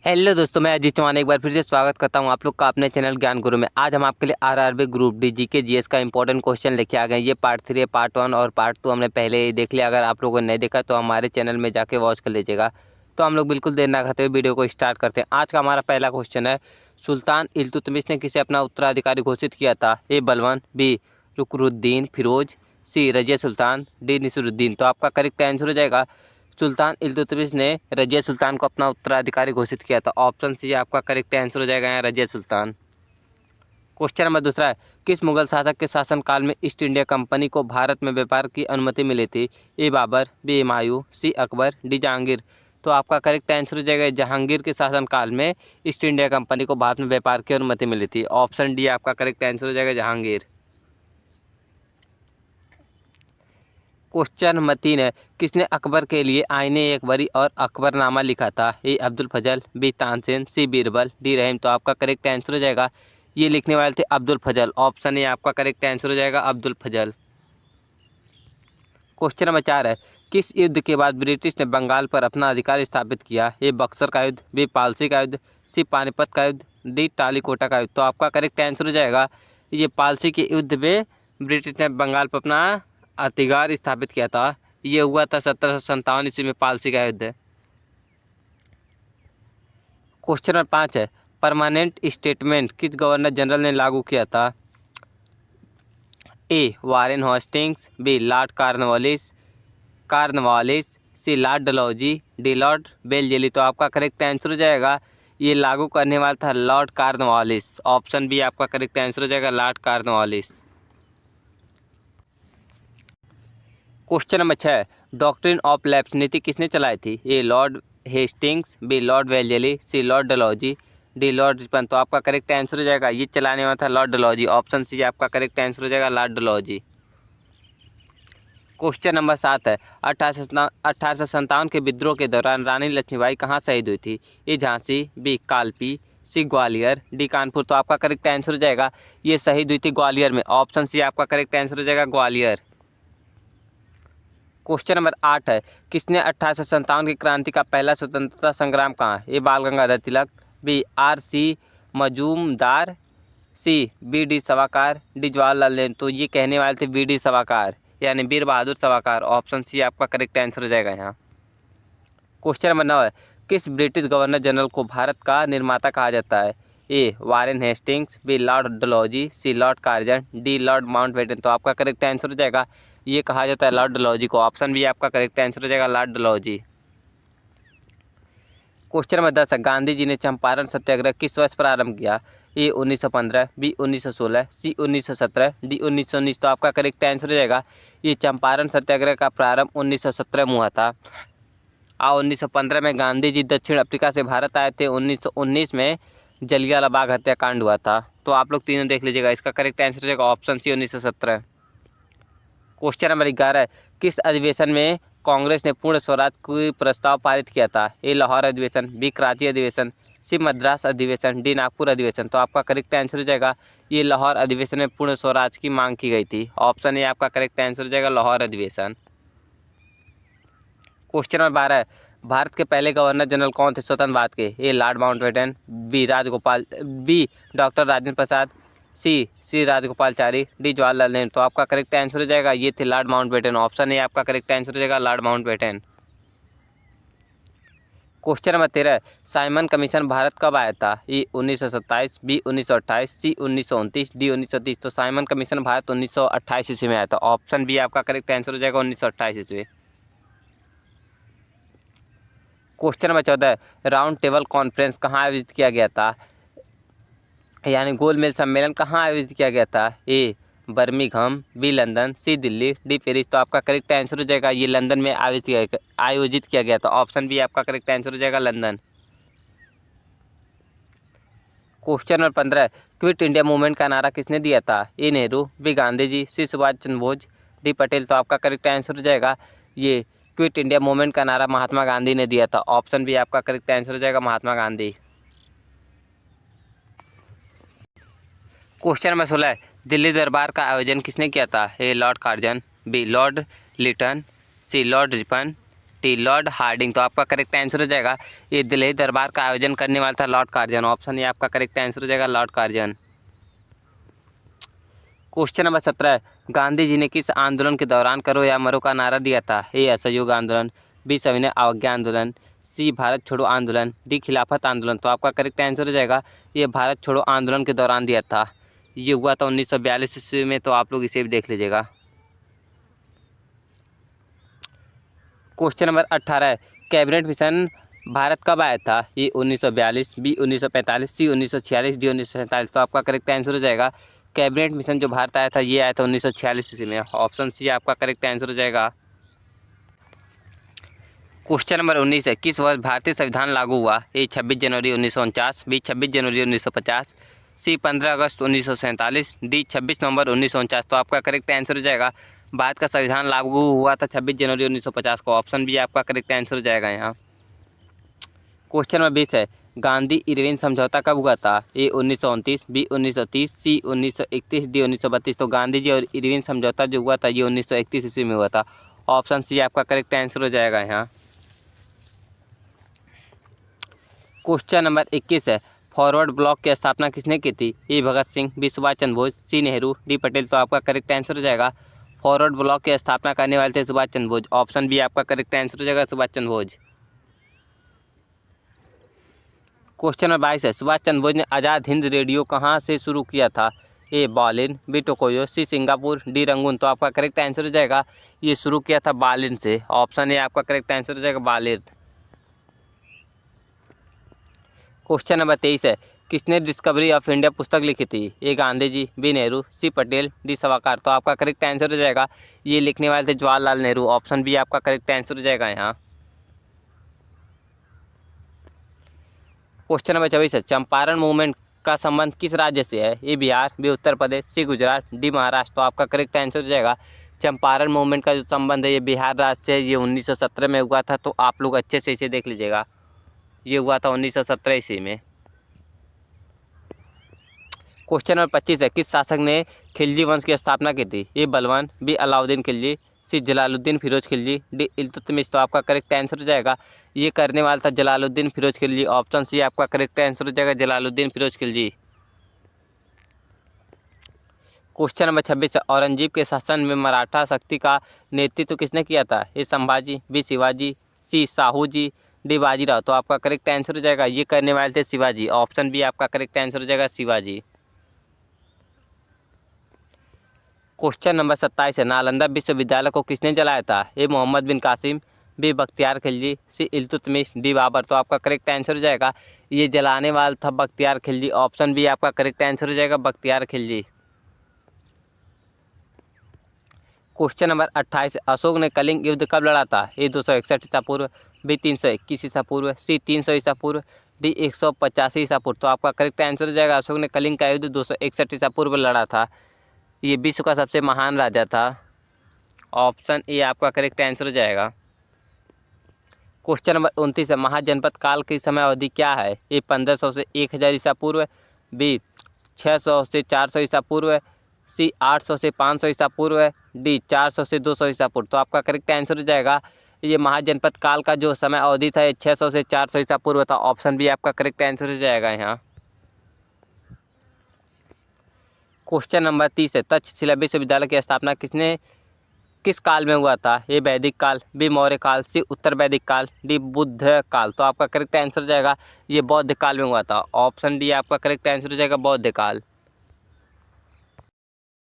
Hello दोस्तों, मैं अजीत चौहान एक बार फिर से स्वागत करता हूं आप लोग का अपने चैनल ज्ञान गुरु में। आज हम आपके लिए RRB group D GK GS का इंपॉर्टेंट क्वेश्चन लेके आ गए। ये पार्ट 3 है। पार्ट 1 और पार्ट 2 हमने पहले ही देख लिया। अगर आप लोगों ने नहीं देखा तो हमारे चैनल में जाके वॉच कर लीजिएगा। तो हम लोग बिल्कुल देर ना खाते हुए वीडियो को स्टार्ट करते हैं। आज का हमारा पहला क्वेश्चन है, सुल्तान इल्तुतमिश ने किसे अपना उत्तराधिकारी घोषित किया था? ए बलवान, बी रुकनुद्दीन फिरोज, सी रजिया सुल्तान, डी नसीरुद्दीन। तो आपका करेक्ट आंसर हो जाएगा सुल्तान इल्तुतमिश ने रजिया सुल्तान को अपना उत्तराधिकारी घोषित किया था। ऑप्शन सी आपका करेक्ट आंसर हो जाएगा यहाँ रजिया सुल्तान। क्वेश्चन नंबर दूसरा है, किस मुगल शासक के शासनकाल में ईस्ट इंडिया कंपनी को भारत में व्यापार की अनुमति मिली थी? ए बाबर, बी हुमायूं, सी अकबर, डी जहांगीर। तो आपका करेक्ट आंसर हो जाएगा जहांगीर के शासनकाल में ईस्ट इंडिया कंपनी को भारत में व्यापार की अनुमति मिली थी। ऑप्शन डी आपका करेक्ट आंसर हो जाएगा जहांगीर। क्वेश्चन नंबर 3 है, किसने अकबर के लिए आईने अकबरी और अकबरनामा लिखा था? ए अब्दुल फजल, बी तानसेन, सी बीरबल, डी रहीम। तो आपका करेक्ट आंसर हो जाएगा ये लिखने वाले थे अब्दुल फजल। ऑप्शन ए आपका करेक्ट आंसर हो जाएगा अब्दुल फजल। क्वेश्चन नंबर 4 है, किस युद्ध के बाद ब्रिटिश ने बंगाल पर अपना अधिकार स्थापित किया? ए बक्सर का युद्ध, बी पालसी का युद्ध, सी पानीपत का युद्ध, डी टालीकोटा का युद्ध। तो आपका करेक्ट आंसर हो जाएगा ये पालसी के युद्ध में ब्रिटिश ने बंगाल पर अपना अधिकार स्थापित किया था। ये हुआ था 1757 ईस्वी में पालसी का युद्ध। क्वेश्चन नंबर 5 है, परमानेंट स्टेटमेंट किस गवर्नर जनरल ने लागू किया था? A Warren Hastings, B Lord Cornwallis, C Lord Dalhousie, D Lord Wellesley. तो आपका करेक्ट आंसर हो जाएगा ये लागू करने वाला था लॉर्ड कार्नवालिस। ऑप्शन बी आपका करेक्ट आंसर हो जाएगा lord Cornwallis. Question number 6, doctrine of lapse नीति किसने चलाई थी? A lord Hastings, B lord Wellesley, C Lord Dalhousie, D lord Ripon. तो आपका करेक्ट आंसर हो जाएगा ये चलाने वाला था लॉर्ड डलहौजी। ऑप्शन सी आपका करेक्ट आंसर हो जाएगा लॉर्ड डलहौजी। क्वेश्चन नंबर 7 है, 1857 के विद्रोह के दौरान रानी लक्ष्मीबाई कहाँ शहीद हुई थी? ए झांसी, बी कालपी, सी ग्वालियर, डी कानपुर। तो आपका करेक्ट आंसर हो जाएगा ये शहीद हुई थी ग्वालियर में। ऑप्शन सी आपका करेक्ट आंसर हो जाएगा ग्वालियर। क्वेश्चन नंबर 8 है, किसने 1857 की क्रांति का पहला स्वतंत्रता संग्राम कहा? A Bal Gangadhar Tilak, B R C Majumdar, C B D Savarkar, D Jawaharlal Nehru. तो ये कहने वाले थे बी डी सवाकार यानी वीर बहादुर सवाकार। ऑप्शन सी आपका करेक्ट आंसर हो जाएगा यहाँ। क्वेश्चन नंबर 9 है, किस ब्रिटिश गवर्नर जनरल को भारत का निर्माता कहा जाता है? A Warren Hastings, B lord Dalhousie, C lord Curzon, D lord Mountbatten. तो आपका करेक्ट आंसर हो जाएगा ये कहा जाता है लॉर्ड डलहौजी को। ऑप्शन बी आपका करेक्ट आंसर हो जाएगा लॉर्ड डलहौजी। क्वेश्चन नंबर 10 है, गांधी जी ने चंपारण सत्याग्रह किस वर्ष प्रारंभ किया? ए 1915, बी 1916, सी 1917, डी 1919। तो आपका करेक्ट आंसर हो जाएगा ये चंपारण सत्याग्रह का प्रारंभ 1917 में हुआ था। 1915 में गांधी जी दक्षिण अफ्रीका से भारत आए थे। 1919 में जलियांवाला बाग हत्याकांड हुआ था। तो आप लोग तीनों देख लीजिएगा, इसका करेक्ट आंसर हो जाएगा ऑप्शन सी 1917। क्वेश्चन नंबर 11 है, किस अधिवेशन में कांग्रेस ने पूर्ण स्वराज का प्रस्ताव पारित किया था? ए लाहौर अधिवेशन, बी कराची अधिवेशन, सी मद्रास अधिवेशन, डी नागपुर अधिवेशन। तो आपका करेक्ट आंसर हो जाएगा ये लाहौर अधिवेशन में पूर्ण स्वराज की मांग की गई थी। ऑप्शन ए आपका करेक्ट आंसर हो जाएगा लाहौर अधिवेशन। क्वेश्चन नंबर 12 है, भारत के पहले गवर्नर जनरल कौन थे स्वतंत्र भारत के? A lord Mountbatten, B doctor Rajendra Prasad, C Rajagopalachari, D Jawaharlal Nehru. तो आपका करेक्ट आंसर हो जाएगा ये थे लॉर्ड माउंटबेटन। ऑप्शन ए आपका करेक्ट आंसर हो जाएगा Lord Mountbatten. Question number 13, Simon commission Bharat कब आया था? ए 1927, बी 1928, सी 1929, डी 1930। तो साइमन कमीशन भारत 1928 ईस्वी में आया था। ऑप्शन बी आपका करेक्ट आंसर हो जाएगा 1928 ईस्वी। Question number 14, round table conference कहाँ आयोजित किया गया था? यानी गोलमेज सम्मेलन कहाँ आयोजित किया गया था? ए बर्मिंघम, बी लंदन, सी दिल्ली, डी पेरिस। तो आपका करेक्ट आंसर हो जाएगा ये लंदन में आयोजित किया गया था। ऑप्शन बी आपका करेक्ट आंसर हो जाएगा London. Question number 15, quit India movement का नारा किसने दिया था? ए नेहरू, बी गांधी जी, सी सुभाष चंद्र बोस, डी पटेल। तो आपका करेक्ट आंसर हो जाएगा ये क्विट इंडिया मूवमेंट का नारा महात्मा गांधी ने दिया था। ऑप्शन बी आपका करेक्ट आंसर हो जाएगा महात्मा गांधी। क्वेश्चन नंबर 16 है, दिल्ली दरबार का आयोजन किसने किया था? A lord Curzon, B lord Lytton, C lord Ripon, T lord Hardinge. तो आपका करेक्ट आंसर हो जाएगा ये दिल्ली दरबार का आयोजन करने वाला था लॉर्ड कार्जन। ऑप्शन ये आपका करेक्ट आंसर हो जाएगा lord Curzon. Question number 17 Gandhi ji ने किस आंदोलन के दौरान करो या मरो का नारा दिया था? ए असहयोग आंदोलन, बी सविनय अवज्ञा आंदोलन, सी भारत छोड़ो आंदोलन, डी खिलाफत आंदोलन। तो आपका करेक्ट आंसर हो जाएगा ये भारत छोड़ो आंदोलन के दौरान दिया था। ये हुआ था 1942 ईस्वी में। तो आप लोग इसे भी देख लीजिएगा। Question number 18 cabinet mission Bharat कब आया था? ये 1942, बी 1945, सी 1946, डी 1947। तो आपका करेक्ट आंसर हो जाएगा कैबिनेट मिशन जो भारत आया था ये आया था 1946 ईस्वी में। ऑप्शन सी आपका करेक्ट आंसर हो जाएगा। क्वेश्चन नंबर 19 है किस वर्ष भारतीय संविधान लागू हुआ? ए 26 जनवरी 1949, बी 26 जनवरी 1950, सी 15 अगस्त 1947, डी 26 नवंबर 1949। तो आपका करेक्ट आंसर हो जाएगा भारत का संविधान लागू हुआ था 26 जनवरी 1950 को। ऑप्शन बी आपका करेक्ट आंसर हो जाएगा यहाँ। क्वेश्चन नंबर 20 है गांधी इरविन समझौता कब हुआ था? ए 1929, बी 1930, सी 1931, डी 1932। तो गांधी जी और इरविन समझौता जो हुआ था ये 1931 ईस्वी में हुआ था। ऑप्शन सी आपका करेक्ट आंसर हो जाएगा यहाँ। क्वेश्चन नंबर 21 है फॉरवर्ड ब्लॉक की स्थापना किसने की थी? ए भगत सिंह, बी सुभाष चंद्र बोस, सी नेहरू, डी पटेल। तो आपका करेक्ट आंसर हो जाएगा फॉरवर्ड ब्लॉक की स्थापना करने वाले थे सुभाष चंद्र बोस। ऑप्शन बी आपका करेक्ट आंसर हो जाएगा सुभाष चंद्र बोस। क्वेश्चन नंबर 22 है सुभाष चंद्र बोस ने आज़ाद हिंद रेडियो कहाँ से शुरू किया था? A Berlin, B Tokyo, C Singapore, D Rangoon. तो आपका करेक्ट आंसर हो जाएगा ये शुरू किया था बर्लिन से। ऑप्शन ए आपका करेक्ट आंसर हो जाएगा बर्लिन। क्वेश्चन नंबर 23 है किसने डिस्कवरी ऑफ इंडिया पुस्तक लिखी थी? ए गांधी जी, बी नेहरू, सी पटेल, डी सावरकर। तो आपका करेक्ट आंसर हो जाएगा ये लिखने वाले थे जवाहरलाल नेहरू। ऑप्शन बी आपका करेक्ट आंसर हो जाएगा यहाँ। क्वेश्चन नंबर 24 है चंपारण मूवमेंट का संबंध किस राज्य से है? ए बिहार, बी उत्तर प्रदेश, सी गुजरात, डी महाराष्ट्र। तो आपका करेक्ट आंसर हो जाएगा चंपारण मूवमेंट का जो संबंध है ये बिहार राज्य से है। ये 1917 में हुआ था। तो आप लोग अच्छे से इसे देख लीजिएगा। ये हुआ था 1917 ईस्वी में। क्वेश्चन नंबर 25 है किस शासक ने खिलजी वंश की स्थापना की थी? ए बलवान, बी अलाउद्दीन खिलजी, सी जलालुद्दीन फिरोज खिलजी, डी इल्तुतमिश। तो आपका करेक्ट आंसर हो जाएगा ये करने वाला था जलालुद्दीन फिरोज खिलजी। ऑप्शन सी आपका करेक्ट आंसर हो जाएगा जलालुद्दीन फिरोज खिलजी। क्वेश्चन नंबर 26 है औरंगजेब के शासन में मराठा शक्ति का नेतृत्व किसने किया था? ए संभाजी, बी शिवाजी, सी साहू जी, डी बाजीराव। तो आपका करेक्ट आंसर हो जाएगा ये करने वाले थे शिवाजी। ऑप्शन बी आपका करेक्ट आंसर हो जाएगा शिवाजी। क्वेश्चन नंबर 27 है नालंदा विश्वविद्यालय को किसने जलाया था? ए मोहम्मद बिन कासिम, बी बख्तियार खिलजी, सी इल्तुतमिश, डी बाबर। तो आपका करेक्ट आंसर हो जाएगा ये जलाने वाला था बख्तियार खिलजी। ऑप्शन बी आपका करेक्ट आंसर हो जाएगा बख्तियार खिलजी। क्वेश्चन नंबर 28 अशोक ने कलिंग युद्ध कब लड़ा था? ए 261 ईसा पूर्व, बी 321 ईसा पूर्व, सी 300 ईसा पूर्व, डी 185 ईसा पूर्व। तो आपका करेक्ट आंसर हो जाएगा अशोक ने कलिंग का युद्ध 261 ईसा पूर्व लड़ा था। ये विश्व का सबसे महान राजा था। ऑप्शन ए आपका करेक्ट आंसर हो जाएगा। क्वेश्चन नंबर 29 है महाजनपद काल की समय अवधि क्या है? ए 1500 से 1000 ईसा पूर्व, बी 600 से 400 ईसा पूर्व, सी 800 से 500 ईसा पूर्व, डी 400 से 200 ईसा पूर्व। तो आपका करेक्ट आंसर हो जाएगा ये महाजनपद काल का जो समय अवधि था 600 से 400 ईसा पूर्व था। ऑप्शन बी आपका करेक्ट आंसर हो जाएगा यहाँ। क्वेश्चन नंबर 30 है तक्षशिला विश्वविद्यालय की स्थापना किस काल में हुआ था? ए वैदिक काल, बी मौर्य काल, सी उत्तर वैदिक काल, डी बुद्ध काल। तो आपका करेक्ट आंसर हो जाएगा ये बौद्ध काल में हुआ था। ऑप्शन डी आपका करेक्ट आंसर हो जाएगा बौद्ध काल।